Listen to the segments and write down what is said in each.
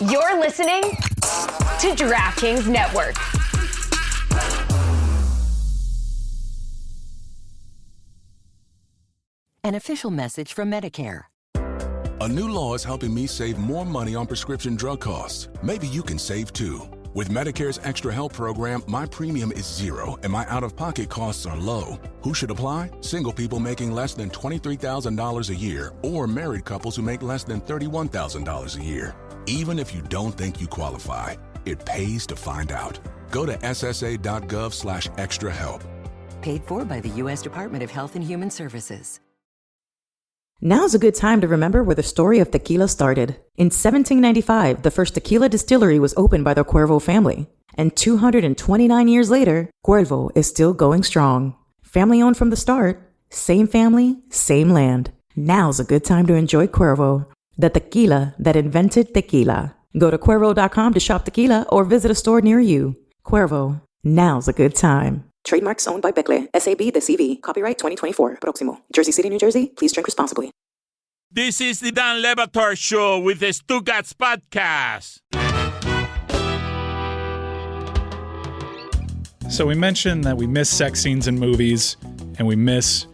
You're listening to DraftKings Network. An official message from Medicare. A new law is helping me save more money on prescription drug costs. Maybe you can save too. With Medicare's Extra Help program, my premium is zero and my out-of-pocket costs are low. Who should apply? Single people making less than $23,000 a year or married couples who make less than $31,000 a year. Even if you don't think you qualify, it pays to find out. Go to ssa.gov/extrahelp. Paid for by the U.S. Department of Health and Human Services. Now's a good time to remember where the story of tequila started. In 1795, the first tequila distillery was opened by the Cuervo family. And 229 years later, Cuervo is still going strong. Family owned from the start, same family, same land. Now's a good time to enjoy Cuervo, the tequila that invented tequila. Go to Cuervo.com to shop tequila or visit a store near you. Cuervo, now's a good time. Trademarks owned by Becle, SAB the CV. Copyright 2024. Proximo. Jersey City, New Jersey. Please drink responsibly. This is the Dan Le Batard Show with the Stugotz podcast. So we mentioned that we miss sex scenes in movies and we miss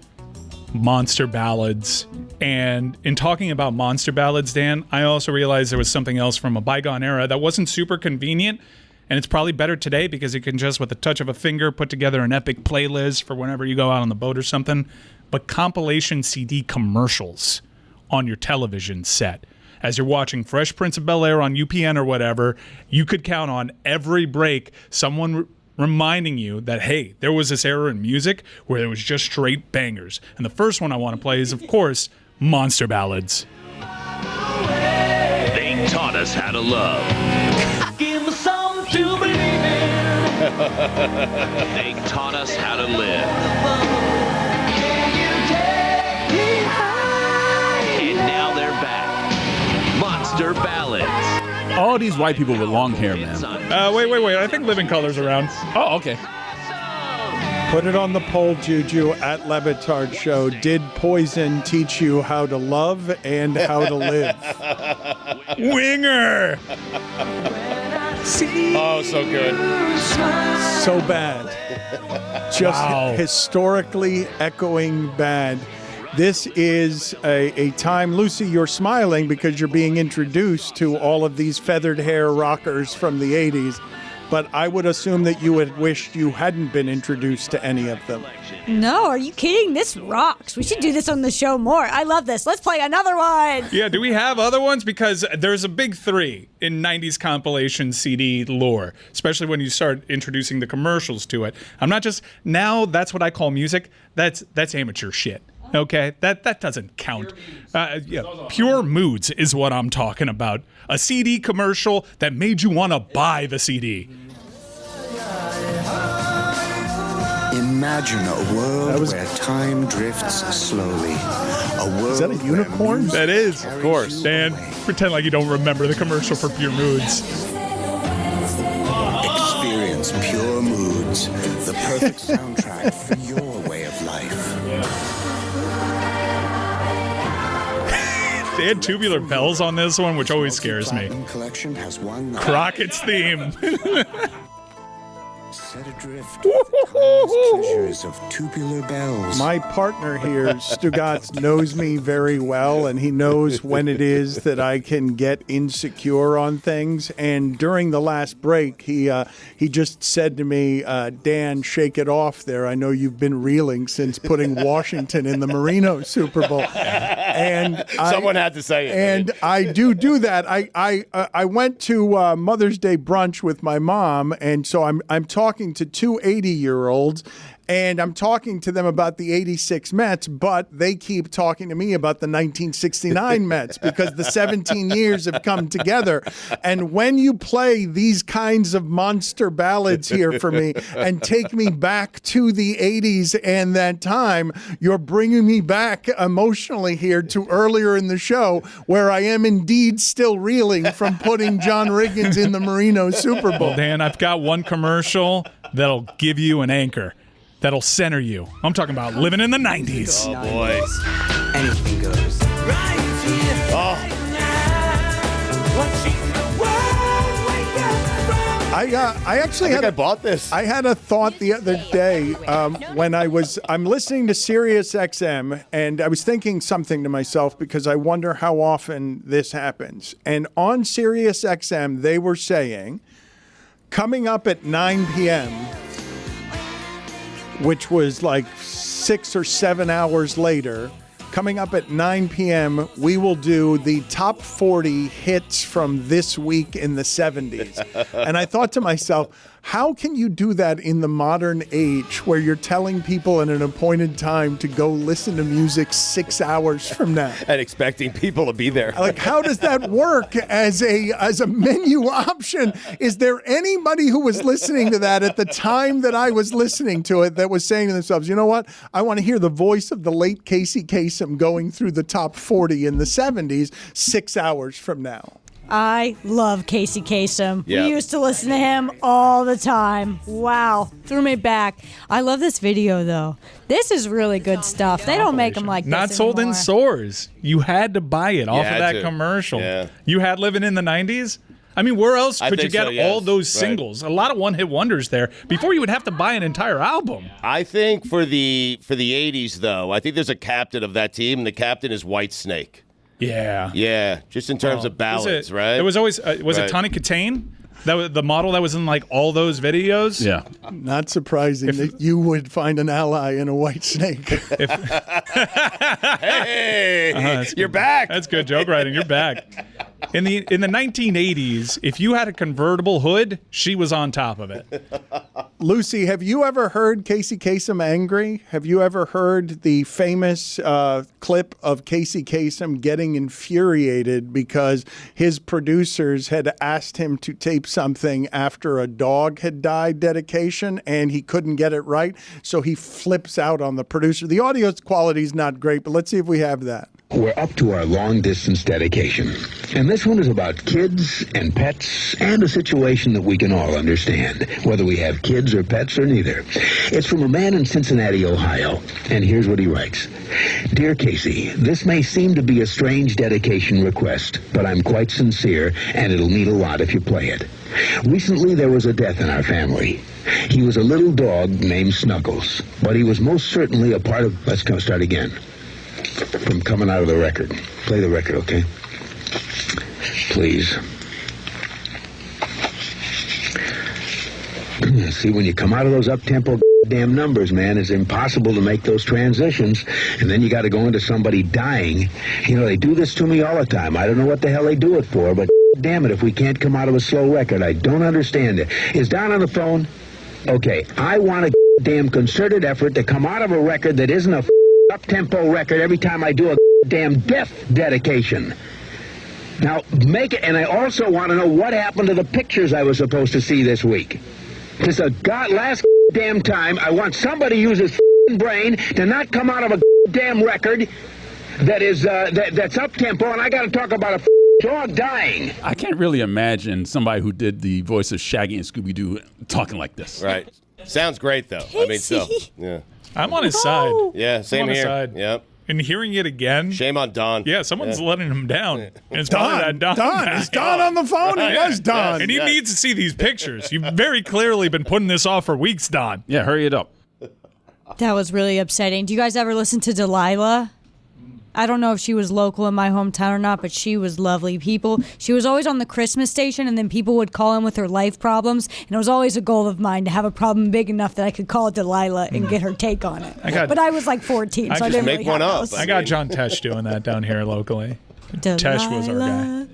monster ballads. And in talking about monster ballads, Dan, I also realized there was something else from a bygone era that wasn't super convenient. And it's probably better today because you can just, with the touch of a finger, put together an epic playlist for whenever you go out on the boat or something. But compilation CD commercials on your television set. As you're watching Fresh Prince of Bel-Air on UPN or whatever, you could count on every break someone reminding you that, hey, there was this era in music where there was just straight bangers. And the first one I want to play is, of course, monster ballads. They taught us how to love. Give us something to believe in. They taught us how to live. And now they're back. Monster ballads. All these white people with long hair, man. Wait. I think Living Color's around. Oh, okay. Put it on the poll, Juju, at Le Batard Show. Did Poison teach you how to love and how to live? Winger! Oh, so good. So bad. Just historically echoing bad. This is a time, Lucy, you're smiling because you're being introduced to all of these feathered hair rockers from the 80s. But I would assume that you had wished you hadn't been introduced to any of them. No, are you kidding? This rocks. We should do this on the show more. I love this. Let's play another one. Yeah, do we have other ones? Because there's a big three in 90s compilation CD lore, especially when you start introducing the commercials to it. I'm not just, now that's what I call music. That's amateur shit. Okay, that doesn't count. Pure moods is what I'm talking about. A CD commercial that made you want to buy the CD. Imagine a world where time drifts slowly. A world is that a unicorn? That is, of course. Dan, pretend like you don't remember the commercial for Pure Moods. Experience Pure Moods, the perfect soundtrack for your way of life. They had Tubular Bells on this one, which always scares me. Collection has one Crockett's theme. Set adrift with the timeless treasures of Tubular Bells. My partner here, Stugotz, knows me very well, and he knows when it is that I can get insecure on things. And during the last break, he just said to me, Dan, shake it off there. I know you've been reeling since putting Washington in the Merino Super Bowl. And someone had to say it. And I do that. I went to Mother's Day brunch with my mom, and so I'm talking to two 80-year-olds, and I'm talking to them about the 86 Mets, but they keep talking to me about the 1969 Mets because the 17 years have come together. And when you play these kinds of monster ballads here for me and take me back to the 80s and that time, you're bringing me back emotionally here to earlier in the show where I am indeed still reeling from putting John Riggins in the Merino Super Bowl. Well, Dan, I've got one commercial that'll give you an anchor. That'll center you. I'm talking about living in the 90s. Oh, boy. Anything goes. Oh. I actually I bought this. I had a thought the other day when I'm listening to Sirius XM, and I was thinking something to myself because I wonder how often this happens. And on Sirius XM, they were saying, coming up at 9 p.m., which was like 6 or 7 hours later, coming up at 9 p.m., we will do the top 40 hits from this week in the 70s. And I thought to myself, how can you do that in the modern age where you're telling people at an appointed time to go listen to music 6 hours from now? And expecting people to be there. Like, how does that work as a menu option? Is there anybody who was listening to that at the time that I was listening to it that was saying to themselves, you know what? I want to hear the voice of the late Casey Kasem going through the top 40 in the 70s 6 hours from now. I love Casey Kasem. Yep. We used to listen to him all the time. Wow. Threw me back. I love this video, though. This is really good stuff. They don't make them like this Not sold anymore. in stores. You had to buy it off of that commercial. Yeah. You had Living in the 90s? I mean, where else could you get all those singles? Right. A lot of one-hit wonders there. Before you would have to buy an entire album. I think for the 80s, though, I think there's a captain of that team, and the captain is Whitesnake. Yeah, just in terms of ballads, right? There was always it Tawny Katane? That was the model that was in like all those videos. Yeah, not surprising that you would find an ally in a Whitesnake. Hey, you're back. That's good joke writing. You're back. In the 1980s, if you had a convertible hood, she was on top of it. Lucy, have you ever heard Casey Kasem angry? Have you ever heard the famous clip of Casey Kasem getting infuriated because his producers had asked him to tape something after a dog had died dedication and he couldn't get it right, so he flips out on the producer. The audio quality is not great, but let's see if we have that. We're up to our long-distance dedication. And this one is about kids and pets and a situation that we can all understand, whether we have kids or pets or neither. It's from a man in Cincinnati, Ohio. And here's what he writes. Dear Casey, this may seem to be a strange dedication request, but I'm quite sincere, and it'll mean a lot if you play it. Recently, there was a death in our family. He was a little dog named Snuggles, but he was most certainly a part of... Let's go start again. From coming out of the record. Play the record, okay? Please. See, when you come out of those up-tempo damn numbers, man, it's impossible to make those transitions, and then you got to go into somebody dying. You know, they do this to me all the time. I don't know what the hell they do it for, but damn it, if we can't come out of a slow record, I don't understand it. Is Don on the phone? Okay, I want a damn concerted effort to come out of a record that isn't a up-tempo record every time I do a damn death dedication. Now, make it, and I also want to know what happened to the pictures I was supposed to see this week. This is last damn time I want somebody to use his brain to not come out of a damn record that is that's up-tempo, and I got to talk about a dog dying. I can't really imagine somebody who did the voice of Shaggy and Scooby-Doo talking like this. Right. Sounds great, though. I mean, so, yeah. I'm on his side. Yeah, same here. Side. Yep. And hearing it again. Shame on Don. Yeah, someone's letting him down. And it's Don. Don. Is Don on the phone? It was Don. And he needs to see these pictures. You've very clearly been putting this off for weeks, Don. Yeah, hurry it up. That was really upsetting. Do you guys ever listen to Delilah? I don't know if she was local in my hometown or not, but she was lovely. She was always on the Christmas station, and then people would call in with her life problems, and it was always a goal of mine to have a problem big enough that I could call Delilah and get her take on it. But I was like 14, so I didn't really have those. I got John Tesh doing that down here locally. Tesh was our guy.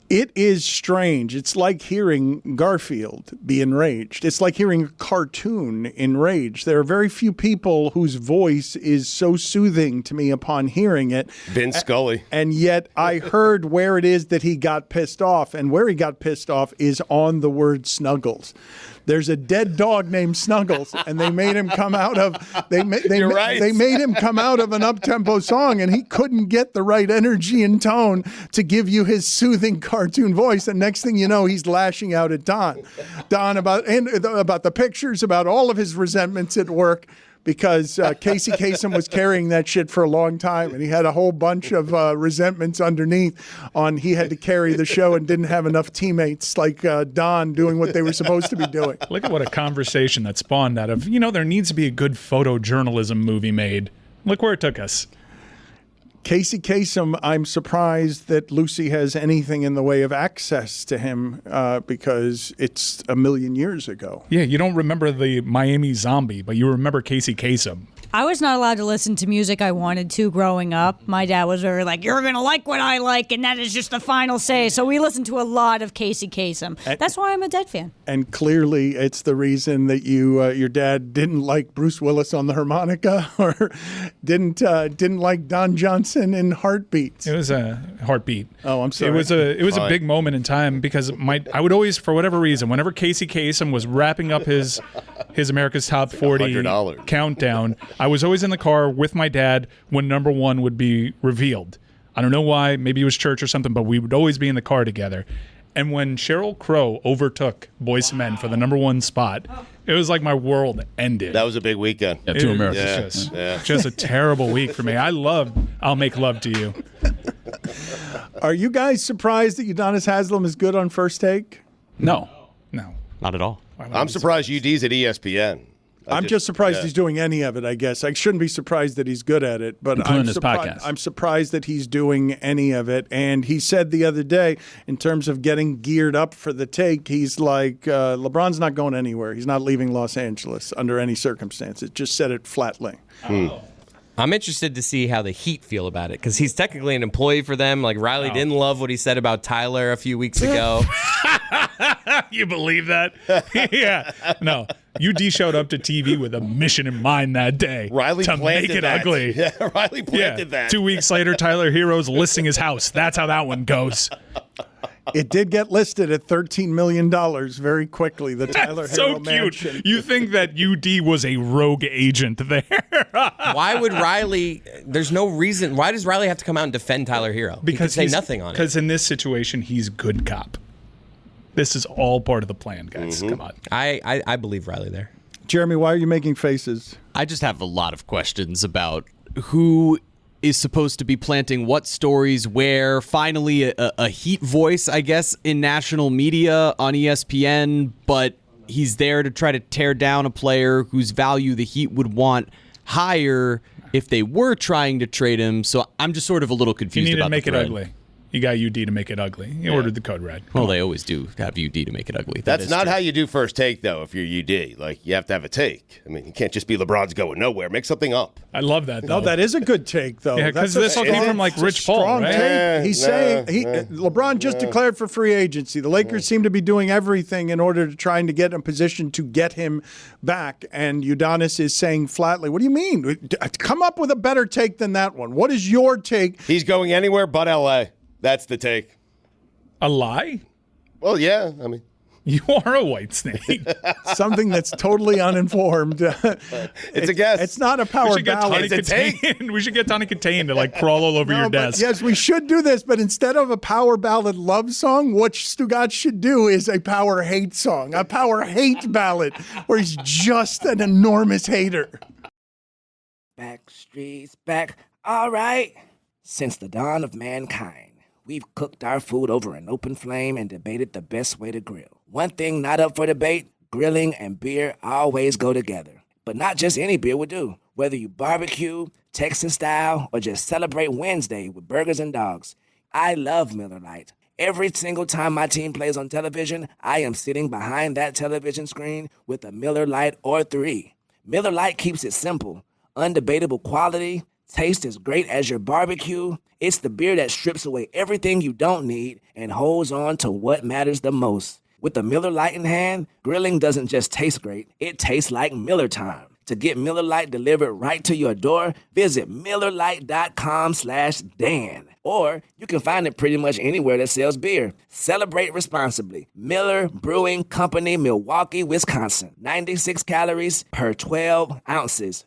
It is strange. It's like hearing Garfield be enraged. It's like hearing a cartoon enraged. There are very few people whose voice is so soothing to me upon hearing it. Vin Scully. And yet I heard where it is that he got pissed off, and where he got pissed off is on the word Snuggles. There's a dead dog named Snuggles, and they made him come out of they made him come out of an up-tempo song, and he couldn't get the right energy and tone to give you his soothing cartoon voice. And next thing you know, he's lashing out at Don about the pictures, about all of his resentments at work. because Casey Kasem was carrying that shit for a long time, and he had a whole bunch of resentments underneath on he had to carry the show and didn't have enough teammates like Don doing what they were supposed to be doing. Look at what a conversation that spawned out of, there needs to be a good photojournalism movie made. Look where it took us. Casey Kasem, I'm surprised that Lucy has anything in the way of access to him because it's a million years ago. Yeah, you don't remember the Miami Zombie, but you remember Casey Kasem. I was not allowed to listen to music I wanted to growing up. My dad was very like, you're going to like what I like, and that is just the final say. So we listened to a lot of Casey Kasem. That's why I'm a Dead fan. And clearly it's the reason that your dad didn't like Bruce Willis on the harmonica or didn't like Don Johnson in Heartbeats. It was a Heartbeat. Oh, I'm sorry. It was a big moment in time because I would always, for whatever reason, whenever Casey Kasem was wrapping up his America's Top 40 countdown, I was always in the car with my dad when number one would be revealed. I don't know why, maybe it was church or something, but we would always be in the car together. And when Sheryl Crow overtook Boyz II Men for the number one spot, it was like my world ended. That was a big weekend. Yeah, 2 Americans. Just a terrible week for me. I loved I'll Make Love to You. Are you guys surprised that Udonis Haslem is good on First Take? No. Not at all. I'm surprised UD's at ESPN. I'm just surprised he's doing any of it, I guess. I shouldn't be surprised that he's good at it, but including his podcast. I'm surprised that he's doing any of it. And he said the other day, in terms of getting geared up for the take, he's like, LeBron's not going anywhere. He's not leaving Los Angeles under any circumstances. Just said it flatly. I'm interested to see how the Heat feel about it because he's technically an employee for them. Like Riley didn't love what he said about Tyler a few weeks ago. You believe that? Yeah. No. UD showed up to TV with a mission in mind that day. Riley to planted make it that. ugly. Yeah, Riley planted that. 2 weeks later, Tyler Hero's listing his house. That's how that one goes. It did get listed at $13 million very quickly, the Tyler That's so Hero cute. mansion. You think that UD was a rogue agent there. Why would Riley, there's no reason, why does Riley have to come out and defend Tyler Hero? Because he could say nothing on it. Because in this situation, he's good cop. This is all part of the plan, guys. Come on. I believe Riley there. Jeremy, why are you making faces? I just have a lot of questions about who is supposed to be planting what stories where. Finally, a Heat voice, I guess, in national media on ESPN, but he's there to try to tear down a player whose value the Heat would want higher if they were trying to trade him. So I'm just sort of a little confused You need about to make the it thread. ugly. You got UD to make it ugly. You ordered the code red. Well, they always do have UD to make it ugly. That's not how you do First Take, though, if you're UD. Like, you have to have a take. I mean, you can't just be LeBron's going nowhere. Make something up. I love that, though. No, that is a good take, though. Yeah, because this all came from, like, Rich Paul, strong right? take. He's saying LeBron just declared for free agency. The Lakers seem to be doing everything in order to trying to get in a position to get him back. And Udonis is saying flatly, what do you mean? Come up with a better take than that one. What is your take? He's going anywhere but L.A. That's the take. A lie? Well, yeah. I mean, you are a white snake. Something that's totally uninformed. It's a guess. It's not a power ballad. It's a take. We should get Tawny Katane to like crawl all over your desk. Yes, we should do this, but instead of a power ballad love song, what Stugotz should do is a power hate song, a power hate ballad, where he's just an enormous hater. Backstreet's back. All right. Since the dawn of mankind, we've cooked our food over an open flame and debated the best way to grill. One thing not up for debate, grilling and beer always go together. But not just any beer will do. Whether you barbecue, Texas style, or just celebrate Wednesday with burgers and dogs, I love Miller Lite. Every single time my team plays on television, I am sitting behind that television screen with a Miller Lite or 3. Miller Lite keeps it simple. Undebatable quality, taste as great as your barbecue. It's the beer that strips away everything you don't need and holds on to what matters the most. With the Miller Lite in hand, grilling doesn't just taste great, it tastes like Miller time. To get Miller Lite delivered right to your door, visit MillerLite.com/Dan. Or you can find it pretty much anywhere that sells beer. Celebrate responsibly. Miller Brewing Company, Milwaukee, Wisconsin. 96 calories per 12 ounces.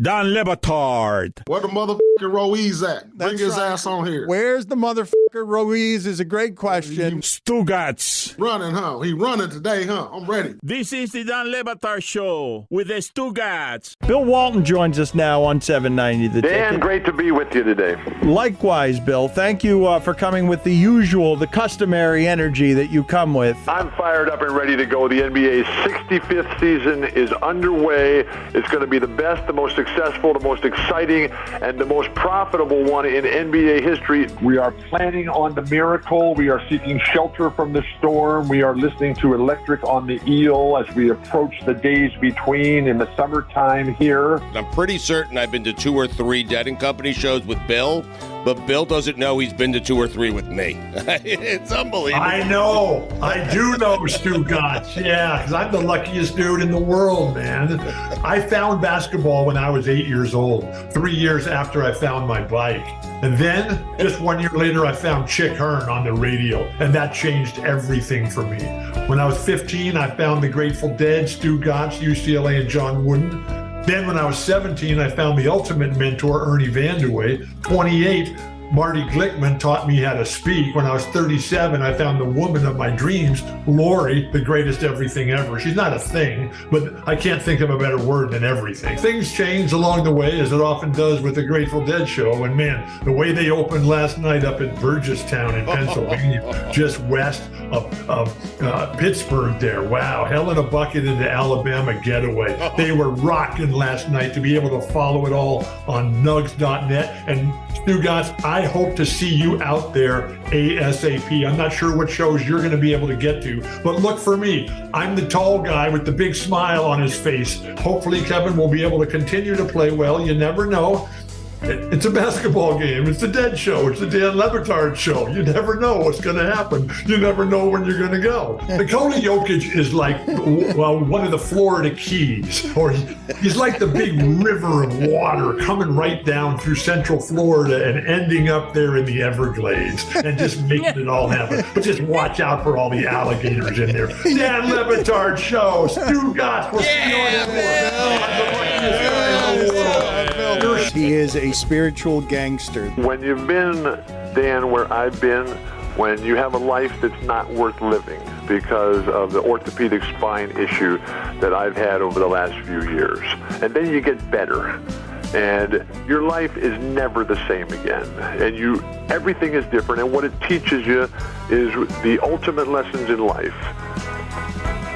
Don Batard. What the mother Ruiz at? Bring his ass on here. Where's the motherfucker Ruiz is a great question. Stugotz. Running, huh? He running today, huh? I'm ready. This is the Dan Le Batard Show with the Stugotz. Bill Walton joins us now on 790 The Dan, Ticket. great to be with you today. Likewise, Bill. Thank you for coming with the usual, the customary energy that you come with. I'm fired up and ready to go. The NBA's 65th season is underway. It's going to be the best, the most successful, the most exciting, and the most profitable one in NBA history. We are planning on the miracle. We are seeking shelter from the storm. We are listening to Electric on the Eel as we approach the days between in the summertime here. I'm pretty certain I've been to 2 or 3 Dead & Company shows with Bill, but Bill doesn't know he's been to 2 or 3 with me. It's unbelievable. I know. I do know Stugotz. Yeah, because I'm the luckiest dude in the world, man. I found basketball when I was 8 years old, 3 years after I found my bike. And then, just 1 year later, I found Chick Hearn on the radio, and that changed everything for me. When I was 15, I found the Grateful Dead, Stugotz, UCLA, and John Wooden. Then when I was 17, I found the ultimate mentor, Ernie Vanderway. 28, Marty Glickman taught me how to speak. When I was 37, I found the woman of my dreams, Lori, the greatest everything ever. She's not a thing, but I can't think of a better word than everything. Things change along the way, as it often does with the Grateful Dead show. And man, the way they opened last night up in Burgestown in Pennsylvania, just west of Pittsburgh there. Wow, hell in a bucket into Alabama getaway. They were rocking last night. To be able to follow it all on nugs.net. And Stugotz, I hope to see you out there ASAP. I'm not sure what shows you're going to be able to get to, but look for me. I'm the tall guy with the big smile on his face. Hopefully Kevin will be able to continue to play well. You never know. It's a basketball game. It's the Dead Show. It's the Dan Le Batard Show. You never know what's going to happen. You never know when you're going to go. Nikola Jokic is like, well, one of the Florida Keys, or he's like the big river of water coming right down through Central Florida and ending up there in the Everglades and just making it all happen. But just watch out for all the alligators in there. Dan Le Batard Show. Stugotz. We'll see you on the He is a spiritual gangster. When you've been, Dan, where I've been, when you have a life that's not worth living because of the orthopedic spine issue that I've had over the last few years, and then you get better, and your life is never the same again, and everything is different, and what it teaches you is the ultimate lessons in life: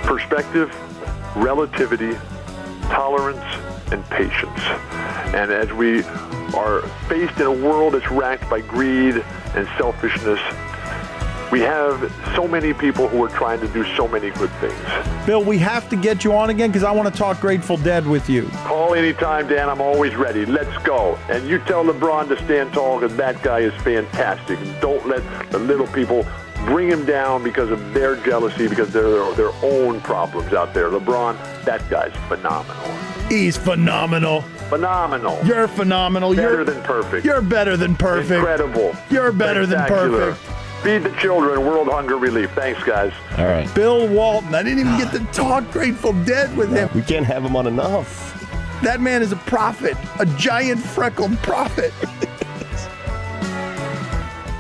perspective, relativity, tolerance, and patience. And as we are faced in a world that's racked by greed and selfishness, we have so many people who are trying to do so many good things. Bill, we have to get you on again because I want to talk Grateful Dead with you. Call anytime, Dan. I'm always ready. Let's go. And you tell LeBron to stand tall because that guy is fantastic. Don't let the little people bring him down because of their jealousy, because they're their own problems out there. LeBron, that guy's phenomenal. He's phenomenal. Phenomenal. You're phenomenal. Better than perfect. You're better than perfect. Incredible. You're better than perfect. Feed the children, World Hunger Relief. Thanks, guys. All right. Bill Walton. I didn't even get to talk Grateful Dead with him. We can't have him on enough. That man is a prophet, a giant freckled prophet.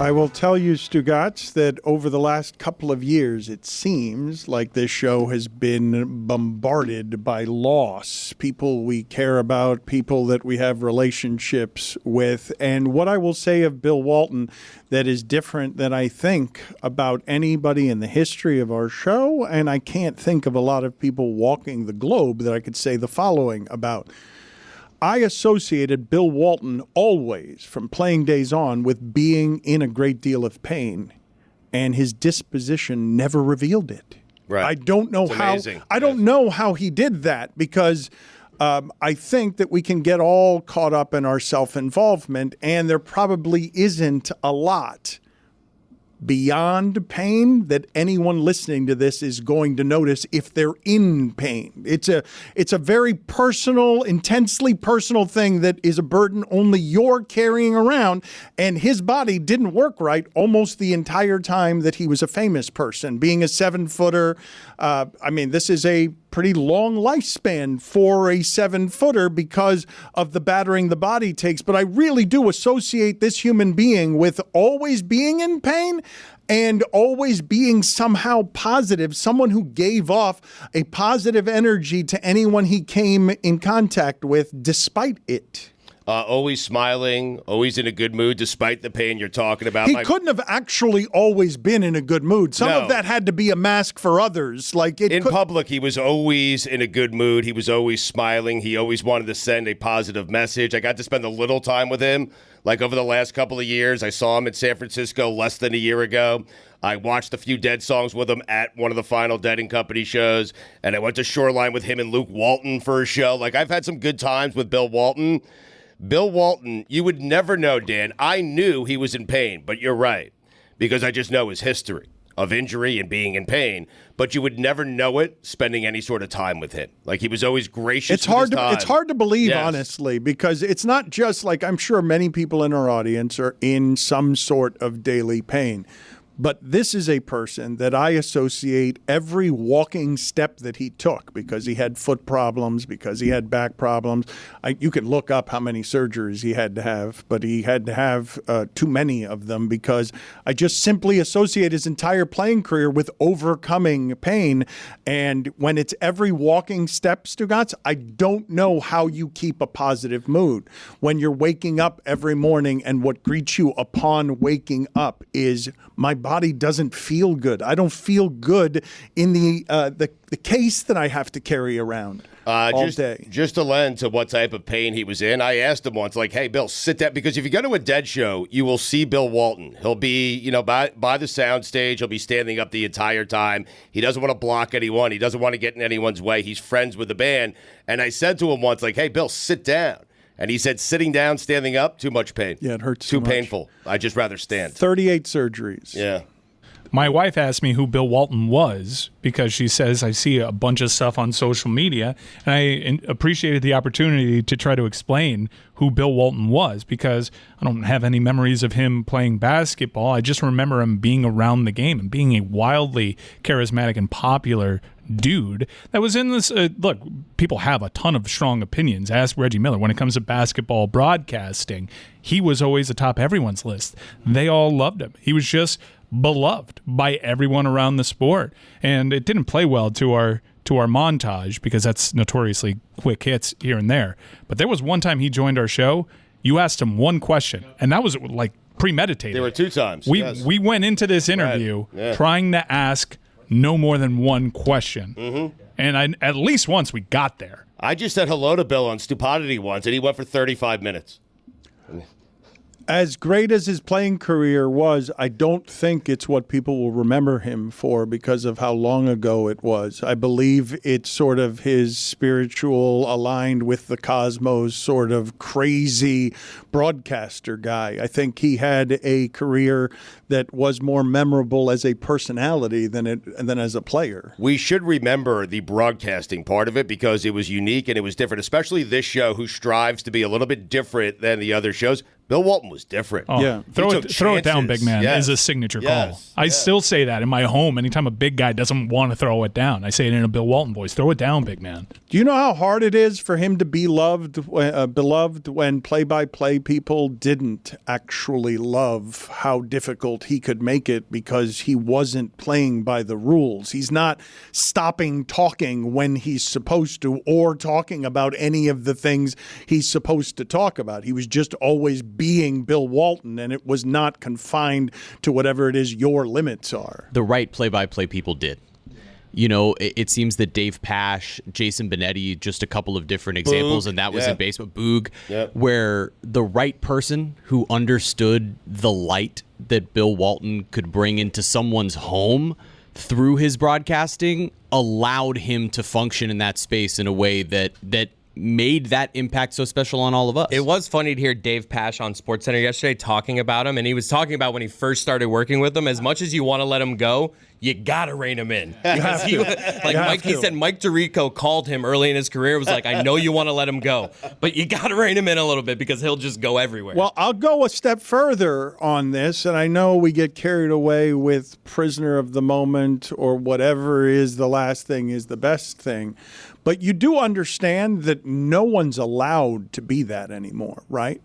I will tell you, Stugotz, that over the last couple of years, it seems like this show has been bombarded by loss, people we care about, people that we have relationships with. And what I will say of Bill Walton that is different than I think about anybody in the history of our show, and I can't think of a lot of people walking the globe that I could say the following about. I associated Bill Walton always, from playing days on, with being in a great deal of pain, and his disposition never revealed it. Right. I don't know I don't know how he did that, because I think that we can get all caught up in our self-involvement, and there probably isn't a lot beyond pain that anyone listening to this is going to notice if they're in pain. It's a very personal, intensely personal thing that is a burden only you're carrying around, and his body didn't work right almost the entire time that he was a famous person. Being a 7-footer, this is a pretty long lifespan for a 7-footer because of the battering the body takes. But I really do associate this human being with always being in pain and always being somehow positive, someone who gave off a positive energy to anyone he came in contact with despite it. Always smiling, always in a good mood, despite the pain you're talking about. He couldn't have actually always been in a good mood. Some No. of that had to be a mask for others. In public, he was always in a good mood. He was always smiling. He always wanted to send a positive message. I got to spend a little time with him, like over the last couple of years. I saw him in San Francisco less than a year ago. I watched a few Dead songs with him at one of the final Dead & Company shows, and I went to Shoreline with him and Luke Walton for a show. Like, I've had some good times with Bill Walton. Bill Walton, you would never know, Dan. I knew he was in pain, but you're right, because I just know his history of injury and being in pain. But you would never know it spending any sort of time with him. Like, he was always gracious. It's hard with his time. it's hard to believe, Yes. honestly, because it's not just like, I'm sure many people in our audience are in some sort of daily pain. But this is a person that I associate every walking step that he took, because he had foot problems, because he had back problems. You could look up how many surgeries he had to have, but he had to have too many of them, because I just simply associate his entire playing career with overcoming pain. And when it's every walking step, Stugotz, I don't know how you keep a positive mood. When you're waking up every morning and what greets you upon waking up is, my body doesn't feel good. I don't feel good in the case that I have to carry around all day. Just to lend to what type of pain he was in, I asked him once, like, hey, Bill, sit down. Because if you go to a Dead show, you will see Bill Walton. He'll be, by the sound stage. He'll be standing up the entire time. He doesn't want to block anyone. He doesn't want to get in anyone's way. He's friends with the band. And I said to him once, like, hey, Bill, sit down. And he said, sitting down, standing up, too much pain. Yeah, it hurts too painful. I'd just rather stand. 38 surgeries. Yeah. My wife asked me who Bill Walton was because she says I see a bunch of stuff on social media, and I appreciated the opportunity to try to explain who Bill Walton was, because I don't have any memories of him playing basketball. I just remember him being around the game and being a wildly charismatic and popular dude that was in this. Look, people have a ton of strong opinions. Ask Reggie Miller. When it comes to basketball broadcasting, he was always atop everyone's list. They all loved him. He was just beloved by everyone around the sport. And it didn't play well to our montage, because that's notoriously quick hits here and there. But there was one time he joined our show, you asked him one question, and that was like premeditated. There were 2 times. We went into this interview trying to ask no more than one question. Mm-hmm. And at least once we got there. I just said hello to Bill on Stupidity once, and he went for 35 minutes. As great as his playing career was, I don't think it's what people will remember him for because of how long ago it was. I believe it's sort of his spiritual, aligned with the cosmos, sort of crazy broadcaster guy. I think he had a career that was more memorable as a personality than as a player. We should remember the broadcasting part of it, because it was unique and it was different, especially this show, who strives to be a little bit different than the other shows. Bill Walton was different. Oh, yeah. Throw it down, big man, is a signature call. I still say that in my home anytime a big guy doesn't want to throw it down. I say it in a Bill Walton voice. Throw it down, big man. Do you know how hard it is for him to be beloved when play-by-play people didn't actually love how difficult he could make it, because he wasn't playing by the rules? He's not stopping talking when he's supposed to, or talking about any of the things he's supposed to talk about. He was just always being Bill Walton, and it was not confined to whatever it is your limits are. The right play-by-play people did. It seems that Dave Pash, Jason Benetti, just a couple of different examples, and that was in baseball. Boog, where the right person who understood the light that Bill Walton could bring into someone's home through his broadcasting allowed him to function in that space in a way that made that impact so special on all of us. It was funny to hear Dave Pasch on SportsCenter yesterday talking about him, and he was talking about when he first started working with him. As much as you want to let him go, you gotta rein him in. Because he said Mike Tirico called him early in his career, was like, I know you want to let him go, but you gotta rein him in a little bit because he'll just go everywhere. Well, I'll go a step further on this, and I know we get carried away with prisoner of the moment or whatever is the last thing is the best thing. But you do understand that no one's allowed to be that anymore, right?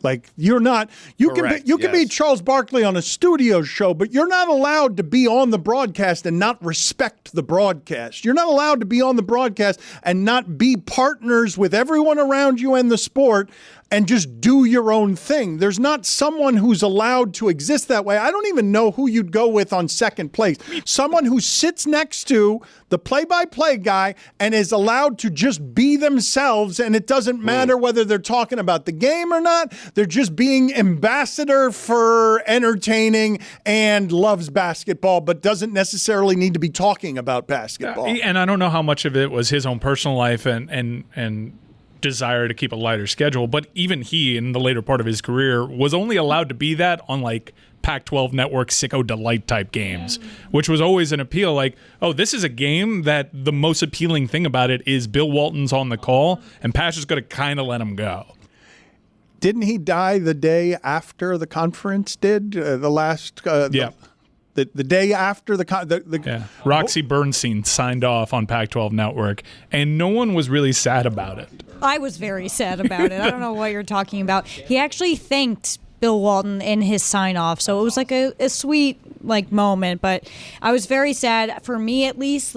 Like you're not. You Correct, can be Charles Barkley on a studio show, but you're not allowed to be on the broadcast and not respect the broadcast. You're not allowed to be on the broadcast and not be partners with everyone around you in the sport and just do your own thing. There's not someone who's allowed to exist that way. I don't even know who you'd go with on second place. Someone who sits next to the play-by-play guy and is allowed to just be themselves, and it doesn't matter whether they're talking about the game or not. They're just being ambassador for entertaining and loves basketball, but doesn't necessarily need to be talking about basketball. And I don't know how much of it was his own personal life and desire to keep a lighter schedule, but even he, in the later part of his career, was only allowed to be that on like Pac-12 Network Sicko Delight type games, which was always an appeal. Like, oh, this is a game that the most appealing thing about it is Bill Walton's on the call, and Pasch is going to kind of let him go. Didn't he die the day after the conference did? The last... The day after Roxy Bernstein signed off on Pac-12 Network, and no one was really sad about it. I was very sad about it. I don't know what you're talking about. He actually thanked Bill Walton in his sign-off, so it was like a sweet moment, but I was very sad. For me, at least,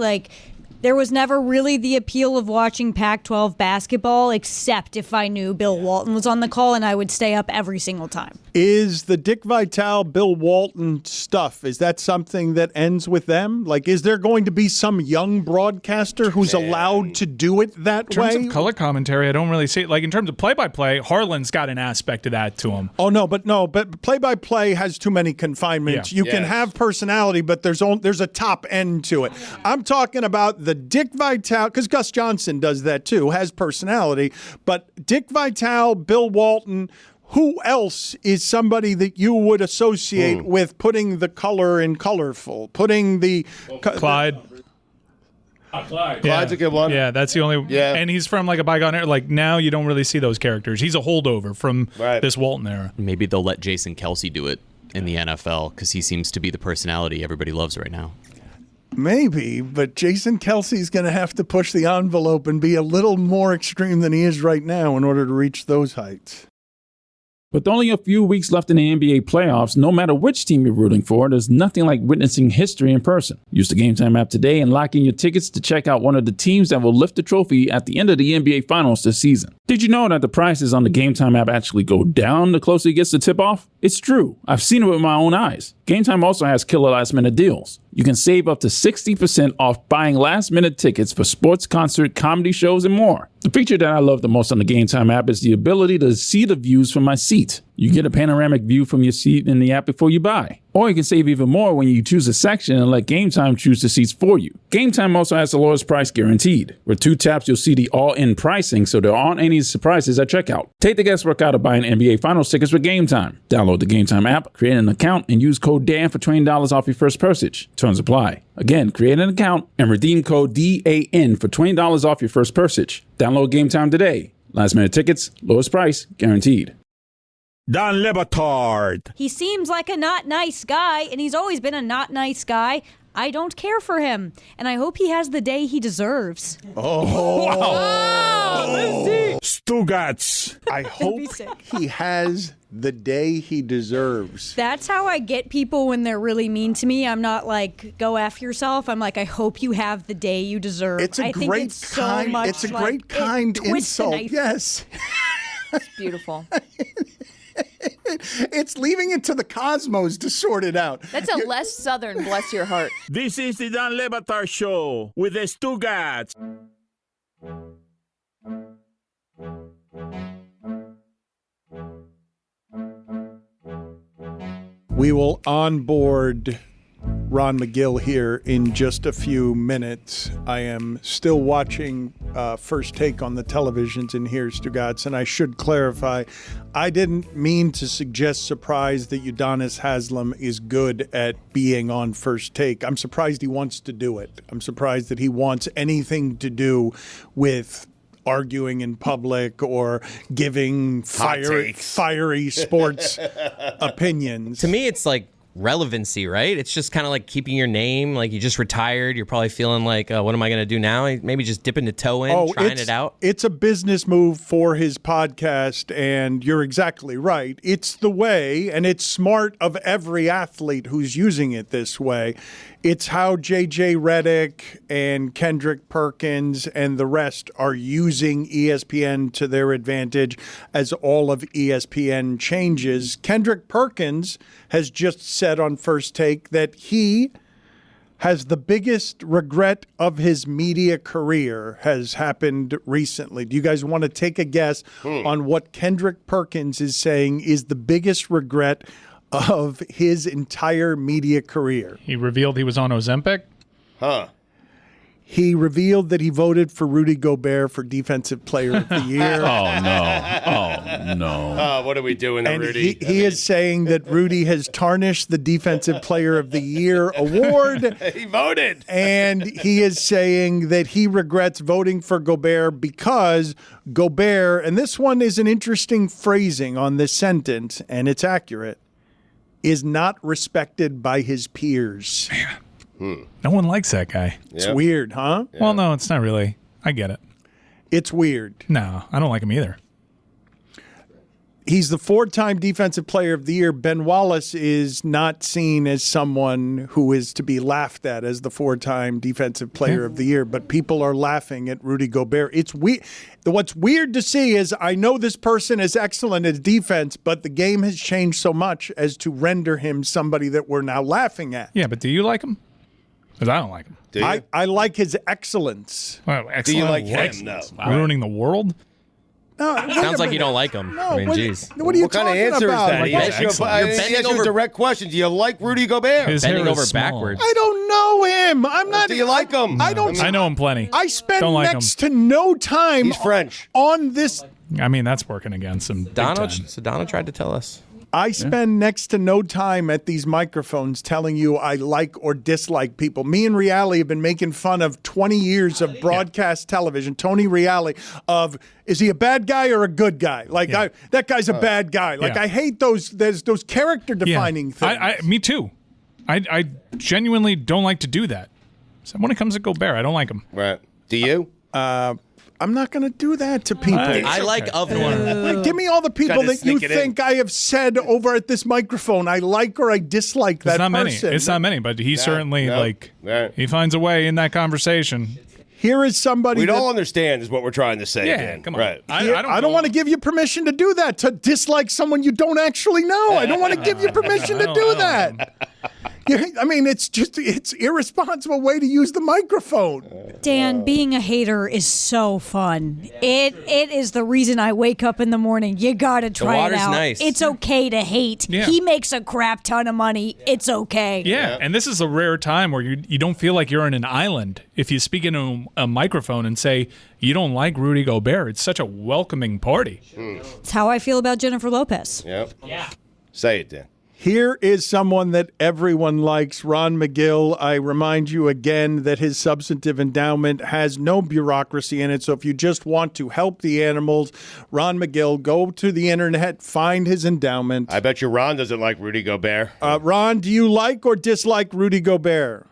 there was never really the appeal of watching Pac-12 basketball, except if I knew Bill Walton was on the call, and I would stay up every single time. Is the Dick Vitale, Bill Walton stuff, is that something that ends with them? Like, is there going to be some young broadcaster who's allowed to do it that way? In terms of color commentary, I don't really see it. Like, in terms of play-by-play, Harlan's got an aspect of that to him. Oh, no, but play-by-play has too many confinements. You can have personality, but there's a top end to it. I'm talking about the Dick Vitale, because Gus Johnson does that too, has personality, but Dick Vitale, Bill Walton, who else is somebody that you would associate with putting the color in colorful, putting the... Clyde. Clyde. Clyde's a good one. Yeah, that's the only... Yeah. And he's from a bygone era. Like, now you don't really see those characters. He's a holdover from this Walton era. Maybe they'll let Jason Kelsey do it in the NFL, because he seems to be the personality everybody loves right now. Maybe, but Jason Kelsey's going to have to push the envelope and be a little more extreme than he is right now in order to reach those heights. With only a few weeks left in the NBA playoffs, no matter which team you're rooting for, there's nothing like witnessing history in person. Use the Game Time app today and lock in your tickets to check out one of the teams that will lift the trophy at the end of the NBA Finals this season. Did you know that the prices on the Game Time app actually go down the closer it gets to tip-off? It's true. I've seen it with my own eyes. Game Time also has killer last-minute deals. You can save up to 60% off buying last-minute tickets for sports, concert, comedy shows, and more. The feature that I love the most on the Game Time app is the ability to see the views from my seat. You get a panoramic view from your seat in the app before you buy. Or you can save even more when you choose a section and let Game Time choose the seats for you. Game Time also has the lowest price guaranteed. With 2 taps, you'll see the all-in pricing, so there aren't any surprises at checkout. Take the guesswork out of buying NBA Finals tickets with Game Time. Download the Game Time app, create an account, and use code DAN for $20 off your first purchase. Terms apply. Again, create an account and redeem code DAN for $20 off your first purchase. Download Game Time today. Last minute tickets, lowest price, guaranteed. Don Le Batard. He seems like a not nice guy, and he's always been a not nice guy. I don't care for him, and I hope he has the day he deserves. Stugotz. I hope he has the day he deserves. That's how I get people when they're really mean to me. I'm not like, go F yourself. I'm like, I hope you have the day you deserve. It's a great kind insult. Yes. It's beautiful. It's leaving it to the cosmos to sort it out. That's a less southern, bless your heart. This is the Don Le Batard Show with the Stugotz. We will onboard Ron Magill here in just a few minutes. I am still watching First Take on the televisions in here, Stugotz, and I should clarify, I didn't mean to suggest surprise that Udonis Haslem is good at being on First Take. I'm surprised he wants to do it. I'm surprised that he wants anything to do with arguing in public or giving fiery sports opinions. To me, it's like relevancy, right? It's just kind of like keeping your name. Like you just retired. You're probably feeling like, what am I going to do now? Maybe just dipping the toe in, trying it out. It's a business move for his podcast, and you're exactly right. It's the way, and it's smart of every athlete who's using it this way. It's how J.J. Redick and Kendrick Perkins and the rest are using ESPN to their advantage as all of ESPN changes. Kendrick Perkins has just said on First Take that he has the biggest regret of his media career has happened recently. Do you guys want to take a guess on what Kendrick Perkins is saying is the biggest regret of his entire media career? He revealed he was on Ozempic? He revealed that he voted for Rudy Gobert for Defensive Player of the Year. Oh, no. What are we doing to And Rudy? he is saying that Rudy has tarnished the Defensive Player of the Year award. He voted. And he is saying that he regrets voting for Gobert because Gobert, and this one is an interesting phrasing on this sentence, and it's accurate, is not respected by his peers. No one likes that guy. It's weird, huh? Yeah. Well, no, it's not really. I get it. It's weird. No, I don't like him either. He's the 4-time Defensive Player of the Year. Ben Wallace is not seen as someone who is to be laughed at as the 4-time Defensive Player of the Year, but people are laughing at Rudy Gobert. It's weird. What's weird to see is I know this person is excellent at defense, but the game has changed so much as to render him somebody that we're now laughing at. Yeah, but do you like him? Because I don't like him. I like his excellence. Well, excellent. Do you like him? No. Ruining the world? No, Sounds like you don't like him. No, I mean, jeez. What are you What kind of talking answer about? is that? He Like, asked you excellent. he asked you a direct question. Do you like Rudy Gobert? His Bending hair is over small. backwards. I don't know him. I'm not. Do you like him? I don't. I know him plenty. I spend Don't like next to no time. He's French. On this. I mean, that's working against him. big time. Donna tried to tell us. I spend next to no time at these microphones telling you I like or dislike people. Me and Reale have been making fun of 20 years of broadcast television. Tony Reale of, is he a bad guy or a good guy? Like, that guy's a bad guy. Like, I hate those character defining things. Me too. I genuinely don't like to do that. So when it comes to Gobert, I don't like him. Right. Do you? I'm not going to do that to people. I like of one. Like, give me all the people Gotta that you sneak it think I have said over at this microphone. I like or I dislike that It's not person. many. It's not many, but he certainly Right. he finds a way in that conversation. Here is somebody We'd that, all understand is what we're trying to say. Yeah, Dan. come on. Right. I don't want to give you permission to do that, to dislike someone you don't actually know. I don't want to give you permission to do that. I mean, it's irresponsible way to use the microphone. Dan, being a hater is so fun. It is the reason I wake up in the morning. You gotta try it water's out. nice. It's okay to hate. Yeah. He makes a crap ton of money. It's okay. Yeah, and this is a rare time where you don't feel like you're on an island. If you speak into a microphone and say you don't like Rudy Gobert, it's such a welcoming party. It's how I feel about Jennifer Lopez. Yep. Yeah. Say it, Dan. Here is someone that everyone likes, Ron Magill. I remind you again that his substantive endowment has no bureaucracy in it. So if you just want to help the animals, Ron Magill, go to the internet, find his endowment. I bet you Ron doesn't like Rudy Gobert. Ron, do you like or dislike Rudy Gobert?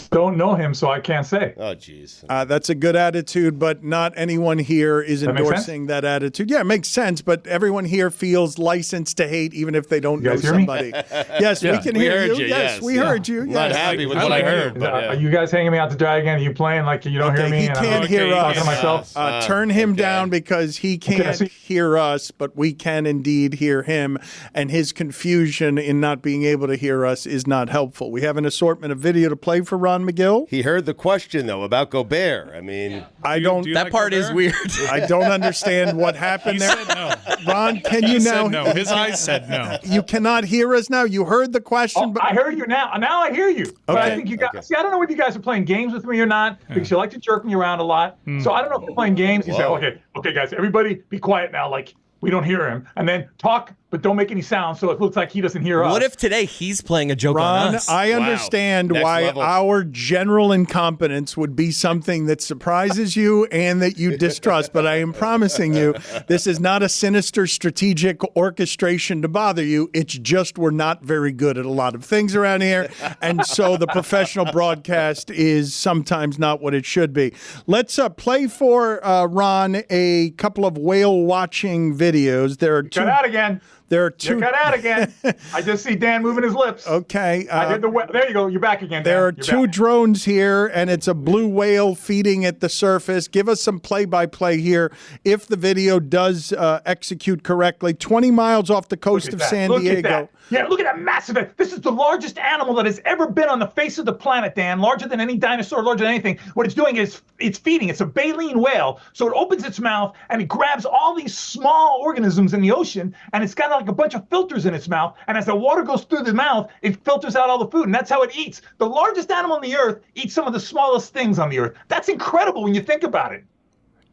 Don't know him, so I can't say. Oh, jeez. That's a good attitude, but not anyone here is That makes endorsing that attitude. Yeah, it makes sense, but everyone here feels licensed to hate even if they don't know guys hear me? somebody. Yes, we can hear heard you. you, Yes, yes, we yeah. heard you. I'm Yes. not happy with what I heard. But, Are you guys hanging me out to dry again? Are you playing like you don't hear me? He and can't I'm hear us. talking to myself? Turn him down because he can't see. hear us, but we can indeed hear him. And his confusion in not being able to hear us is not helpful. We have an assortment of video to play for Ron Ron McGill? He heard the question, though, about Gobert. I mean, that part is weird. I don't understand what happened there. He said no. Ron, can you now? Said no. His eyes said no. You cannot hear us now? You heard the question? I heard you now. Now I hear you. But I Okay. think you guys, see, I don't know whether you guys are playing games with me or not, because you like to jerk me around a lot. So I don't know if you're playing games. You say, okay, guys, everybody be quiet now. Like, we don't hear him. And then talk, but don't make any sound so it looks like he doesn't hear us. What if today he's playing a joke Ron, on us? I understand why our general incompetence would be something that surprises you and that you distrust, but I am promising you this is not a sinister strategic orchestration to bother you. It's just we're not very good at a lot of things around here, and so the professional broadcast is sometimes not what it should be. Let's play for Ron a couple of whale-watching videos. There are two. Cut out again. There are two. You cut out again. I just see Dan moving his lips. Okay. I did there you go. You're back again, Dan. There are You're two back. drones here, and it's a blue whale feeding at the surface. Give us some play-by-play here. If the video does execute correctly, 20 miles off the coast of San Look Diego. At that. Yeah, look at that massive. This is the largest animal that has ever been on the face of the planet, Dan. Larger than any dinosaur, larger than anything. What it's doing is it's feeding. It's a baleen whale. So it opens its mouth and it grabs all these small organisms in the ocean, and it's got like a bunch of filters in its mouth. And as the water goes through the mouth, it filters out all the food, and that's how it eats. The largest animal on the earth eats some of the smallest things on the earth. That's incredible when you think about it.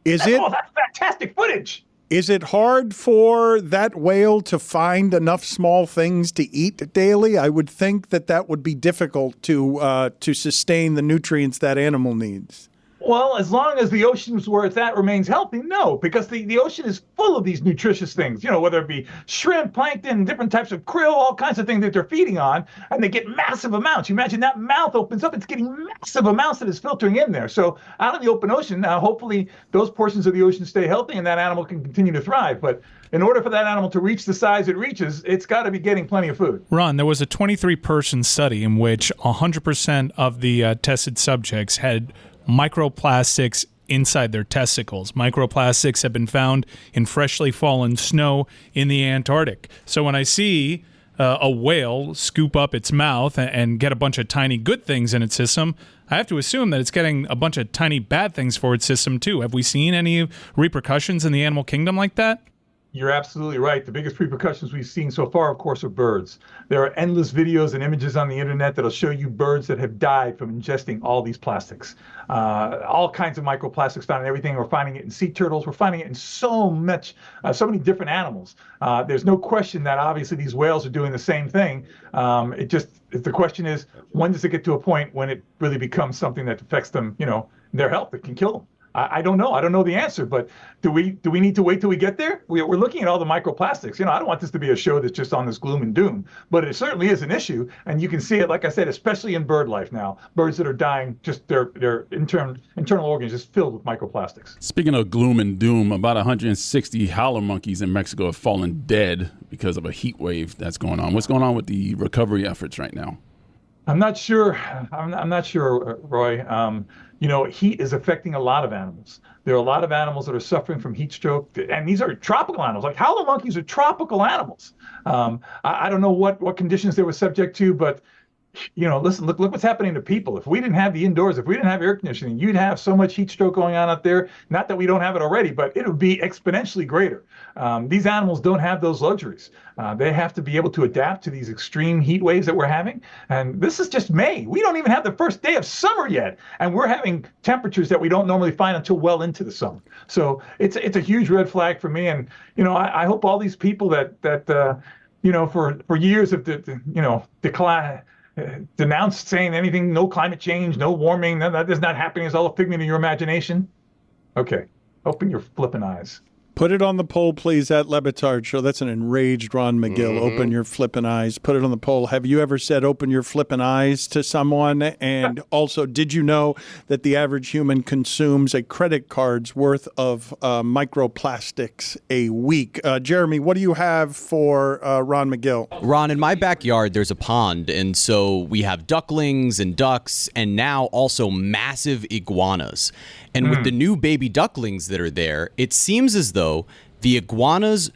That's fantastic footage. Is it hard for that whale to find enough small things to eat daily? I would think that would be difficult to sustain the nutrients that animal needs. Well, as long as the ocean's where it's at remains healthy, no, because the ocean is full of these nutritious things, whether it be shrimp, plankton, different types of krill, all kinds of things that they're feeding on, and they get massive amounts. You imagine that mouth opens up, it's getting massive amounts that is filtering in there. So out in the open ocean, hopefully those portions of the ocean stay healthy and that animal can continue to thrive. But in order for that animal to reach the size it reaches, it's got to be getting plenty of food. Ron, there was a 23-person study in which 100% of the tested subjects had microplastics inside their testicles. Microplastics have been found in freshly fallen snow in the Antarctic. So when I see a whale scoop up its mouth and get a bunch of tiny good things in its system, I have to assume that it's getting a bunch of tiny bad things for its system too. Have we seen any repercussions in the animal kingdom like that? You're absolutely right. The biggest repercussions we've seen so far, of course, are birds. There are endless videos and images on the internet that'll show you birds that have died from ingesting all these plastics. All kinds of microplastics found in everything. We're finding it in sea turtles. We're finding it in so many different animals. There's no question that obviously these whales are doing the same thing. The question is, when does it get to a point when it really becomes something that affects them, their health, that can kill them? I don't know. I don't know the answer, but do we need to wait till we get there? We're looking at all the microplastics. I don't want this to be a show that's just on this gloom and doom, but it certainly is an issue, and you can see it, like I said, especially in bird life now. Birds that are dying, just their internal organs just filled with microplastics. Speaking of gloom and doom, about 160 howler monkeys in Mexico have fallen dead because of a heat wave that's going on. What's going on with the recovery efforts right now? I'm not sure. I'm not sure, Roy. Heat is affecting a lot of animals. There are a lot of animals that are suffering from heat stroke, and these are tropical animals. Like howler monkeys are tropical animals. I don't know what conditions they were subject to, but listen, look what's happening to people. If we didn't have the indoors, if we didn't have air conditioning, you'd have so much heat stroke going on out there. Not that we don't have it already, but it would be exponentially greater. These animals don't have those luxuries. They have to be able to adapt to these extreme heat waves that we're having. And this is just May. We don't even have the first day of summer yet, and we're having temperatures that we don't normally find until well into the summer. So it's a huge red flag for me. And I hope all these people that for years have declined. Denounced saying anything, no climate change, no warming, that is not happening. It's all a figment of your imagination. Okay, open your flipping eyes. Put it on the poll, please, at Le Batard Show. That's an enraged Ron McGill. Open your flippin' eyes. Put it on the poll. Have you ever said open your flippin' eyes to someone? And also, did you know that the average human consumes a credit card's worth of microplastics a week? Jeremy, what do you have for Ron McGill? Ron, in my backyard, there's a pond. And so we have ducklings and ducks and now also massive iguanas. And with the new baby ducklings that are there, it seems as though the iguanas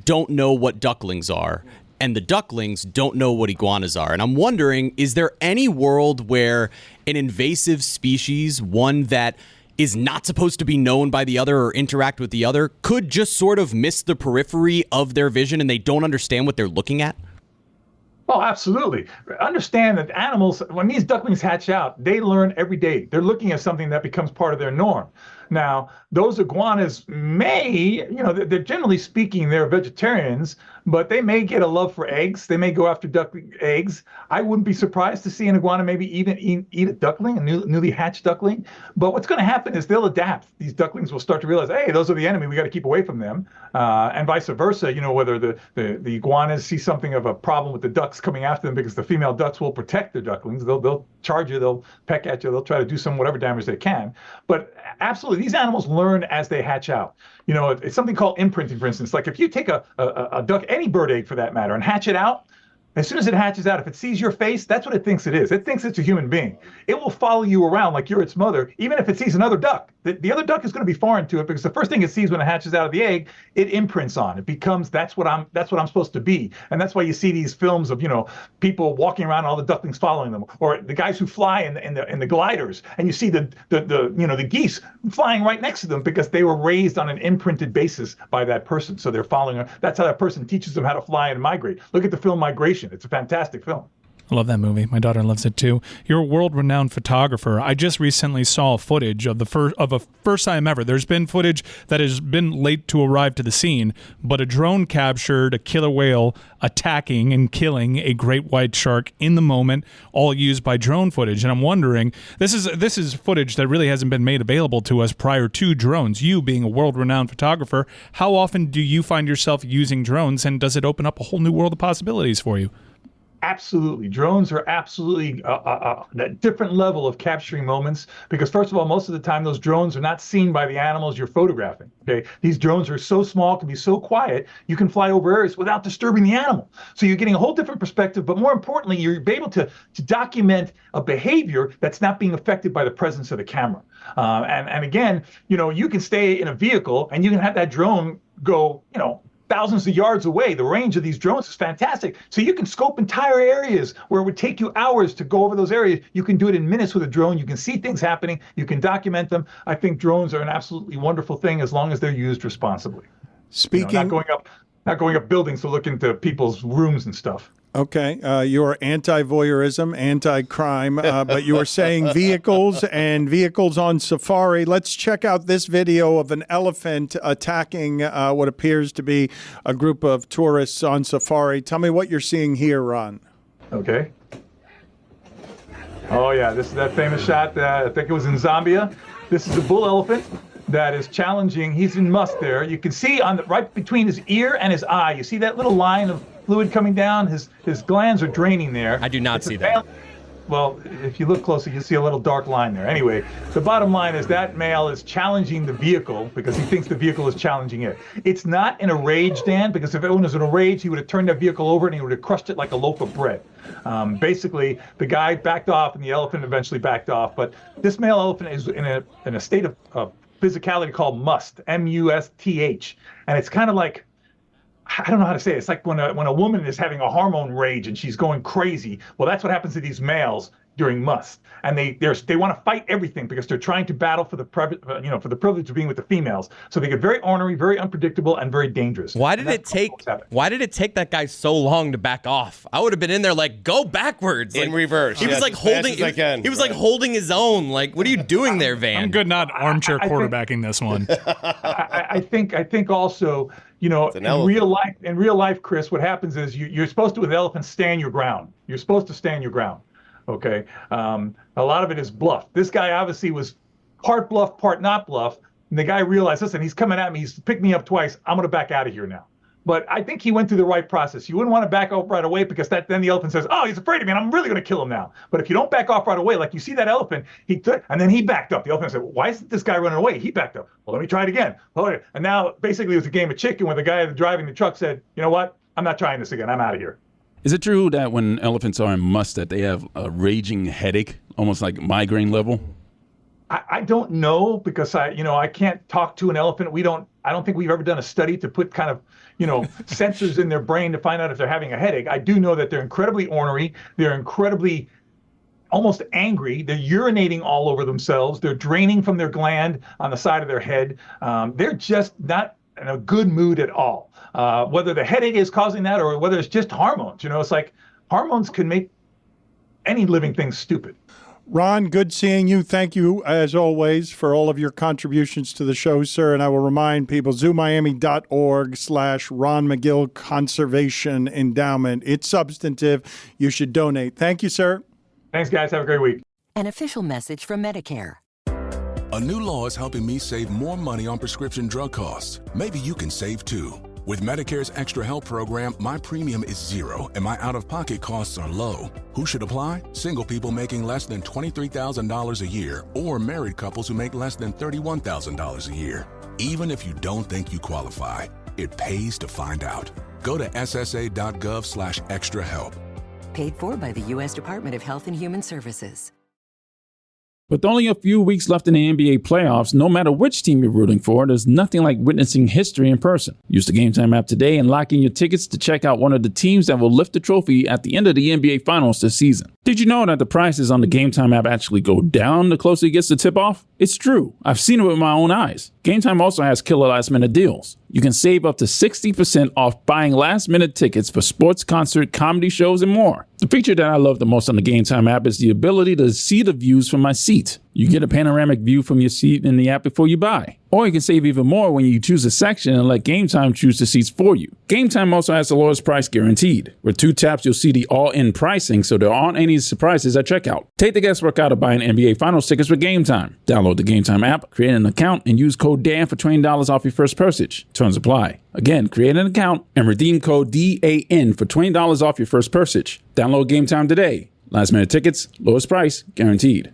don't know what ducklings are, and the ducklings don't know what iguanas are. And I'm wondering, is there any world where an invasive species, one that is not supposed to be known by the other or interact with the other, could just sort of miss the periphery of their vision and they don't understand what they're looking at? Oh, absolutely. Understand that animals, when these ducklings hatch out, they learn every day. They're looking at something that becomes part of their norm. Now, those iguanas may, they're generally speaking, they're vegetarians, but they may get a love for eggs. They may go after duckling eggs. I wouldn't be surprised to see an iguana maybe even eat a duckling, a newly hatched duckling. But what's going to happen is they'll adapt. These ducklings will start to realize, hey, those are the enemy. We got to keep away from them. And vice versa, whether the iguanas see something of a problem with the ducks coming after them because the female ducks will protect their ducklings. They'll charge you. They'll peck at you. They'll try to do whatever damage they can. But absolutely, these animals learn as they hatch out. It's something called imprinting, for instance. Like if you take a duck, any bird egg for that matter, and hatch it out, as soon as it hatches out, if it sees your face, that's what it thinks it is. It thinks it's a human being. It will follow you around like you're its mother, even if it sees another duck. The other duck is going to be foreign to it because the first thing it sees when it hatches out of the egg, it imprints on. It becomes that's what I'm supposed to be, and that's why you see these films of people walking around, all the ducklings following them, or the guys who fly in the gliders, and you see the geese flying right next to them because they were raised on an imprinted basis by that person. So they're following her. That's how that person teaches them how to fly and migrate. Look at the film Migration. It's a fantastic film. I love that movie. My daughter loves it too. You're a world-renowned photographer. I just recently saw footage of a first time ever. There's been footage that has been late to arrive to the scene, but a drone captured a killer whale attacking and killing a great white shark in the moment, all used by drone footage. And I'm wondering, this is footage that really hasn't been made available to us prior to drones. You being a world-renowned photographer, how often do you find yourself using drones, and does it open up a whole new world of possibilities for you? Absolutely. Drones are absolutely a different level of capturing moments because, first of all, most of the time those drones are not seen by the animals you're photographing. Okay, these drones are so small, can be so quiet, you can fly over areas without disturbing the animal. So you're getting a whole different perspective, but more importantly, you're able to document a behavior that's not being affected by the presence of the camera. And again, you can stay in a vehicle and you can have that drone go, thousands of yards away. The range of these drones is fantastic. So you can scope entire areas where it would take you hours to go over those areas. You can do it in minutes with a drone. You can see things happening. You can document them. I think drones are an absolutely wonderful thing as long as they're used responsibly. Speaking, not going up buildings to look into people's rooms and stuff. Okay, you're anti-voyeurism, anti-crime, but you were saying vehicles and vehicles on safari. Let's check out this video of an elephant attacking what appears to be a group of tourists on safari. Tell me what you're seeing here, Ron. Okay. Oh, yeah, this is that famous shot. I think it was in Zambia. This is a bull elephant that is challenging. He's in must there. You can see right between his ear and his eye, you see that little line of fluid coming down. His glands are draining there. I do not see that. Well, if you look closely, you see a little dark line there. Anyway, the bottom line is that male is challenging the vehicle because he thinks the vehicle is challenging it. It's not in a rage, Dan, because if it was in a rage, he would have turned that vehicle over and he would have crushed it like a loaf of bread. Basically, the guy backed off and the elephant eventually backed off. But this male elephant is in a state of physicality called must, M-U-S-T-H. And it's kind of like, I don't know how to say it. It's like when a woman is having a hormone rage and she's going crazy. Well, that's what happens to these males during must, and they want to fight everything because they're trying to battle for the privilege of being with the females. So they get very ornery, very unpredictable, and very dangerous. Why did it take that guy so long to back off? I would have been in there like, go backwards, in reverse. He was like holding. He was like holding his own. Like, what are you doing there, Van? I'm good, not armchair quarterbacking this one. I think also. In real life, Chris, what happens is you're supposed to, with elephants, stand your ground. You're supposed to stand your ground. Okay. A lot of it is bluff. This guy obviously was part bluff, part not bluff. And the guy realized, listen, he's coming at me. He's picked me up twice. I'm going to back out of here now. But I think he went through the right process. You wouldn't want to back off right away because then the elephant says, oh, he's afraid of me and I'm really going to kill him now. But if you don't back off right away, like you see that elephant, and then he backed up. The elephant said, why isn't this guy running away? He backed up. Well, let me try it again. And now basically it was a game of chicken where the guy driving the truck said, you know what? I'm not trying this again. I'm out of here. Is it true that when elephants are in must that they have a raging headache, almost like migraine level? I don't know because I can't talk to an elephant. I don't think we've ever done a study to put kind of, sensors in their brain to find out if they're having a headache. I do know that they're incredibly ornery. They're incredibly almost angry. They're urinating all over themselves. They're draining from their gland on the side of their head. They're just not in a good mood at all. Whether the headache is causing that or whether it's just hormones. It's like hormones can make any living thing stupid. Ron, good seeing you. Thank you, as always, for all of your contributions to the show, sir. And I will remind people, zoomiami.org/Ron Magill Conservation Endowment. It's substantive. You should donate. Thank you, sir. Thanks, guys. Have a great week. An official message from Medicare. A new law is helping me save more money on prescription drug costs. Maybe you can save too. With Medicare's Extra Help program, my premium is zero and my out-of-pocket costs are low. Who should apply? Single people making less than $23,000 a year or married couples who make less than $31,000 a year. Even if you don't think you qualify, it pays to find out. Go to ssa.gov/extrahelp. Paid for by the U.S. Department of Health and Human Services. With only a few weeks left in the NBA playoffs, no matter which team you're rooting for, there's nothing like witnessing history in person. Use the Game Time app today and lock in your tickets to check out one of the teams that will lift the trophy at the end of the NBA Finals this season. Did you know that the prices on the Game Time app actually go down the closer it gets to tip-off? It's true. I've seen it with my own eyes. Game Time also has killer last-minute deals. You can save up to 60% off buying last-minute tickets for sports, concert, comedy shows, and more. The feature that I love the most on the Game Time app is the ability to see the views from my seat. You get a panoramic view from your seat in the app before you buy. Or you can save even more when you choose a section and let Game Time choose the seats for you. Game Time also has the lowest price guaranteed. With 2 taps, you'll see the all-in pricing, so there aren't any surprises at checkout. Take the guesswork out of buying NBA Finals tickets with Game Time. Download the Game Time app, create an account, and use code DAN for $20 off your first purchase. Terms apply. Again, create an account and redeem code DAN for $20 off your first purchase. Download Game Time today. Last minute tickets, lowest price, guaranteed.